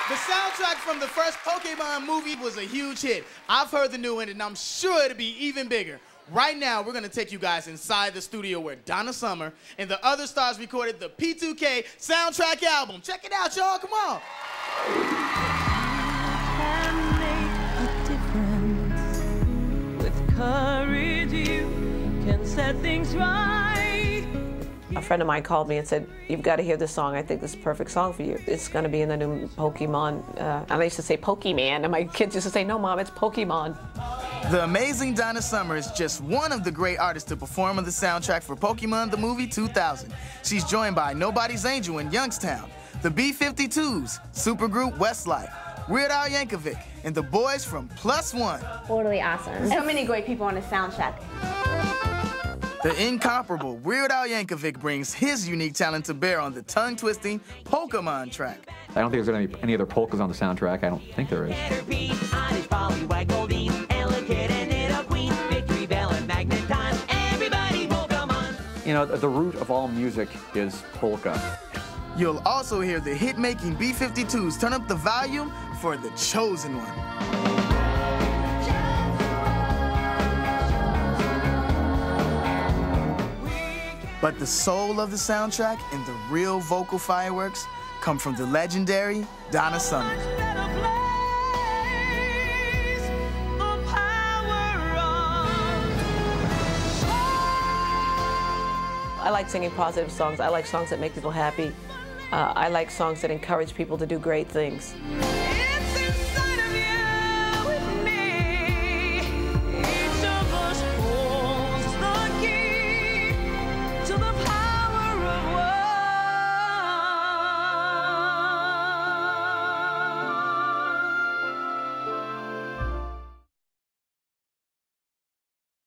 The soundtrack from the first Pokemon movie was a huge hit. I've heard the new one, and I'm sure it'll be even bigger. Right now, we're gonna take you guys inside the studio where Donna Summer and the other stars recorded the P2K soundtrack album. Check it out, y'all, come on. Can make a difference. With courage, you can set things right. A friend of mine called me and said, "You've got to hear this song. I think this is a perfect song for you. It's going to be in the new Pokemon." And I used to say Pokemon, and my kids used to say, "No, Mom, it's Pokemon." The amazing Donna Summer is just one of the great artists to perform on the soundtrack for Pokemon the Movie 2000. She's joined by Nobody's Angel in Youngstown, the B-52s, supergroup Westlife, Weird Al Yankovic, and the boys from Plus One. Totally awesome. So many great people on the soundtrack. The incomparable Weird Al Yankovic brings his unique talent to bear on the tongue-twisting Pokemon track. I don't think there's going to be any other polkas on the soundtrack. I don't think there is. You know, the root of all music is polka. You'll also hear the hit-making B-52s turn up the volume for The Chosen One. But the soul of the soundtrack and the real vocal fireworks come from the legendary Donna Summer. I like singing positive songs. I like songs that make people happy. I like songs that encourage people to do great things.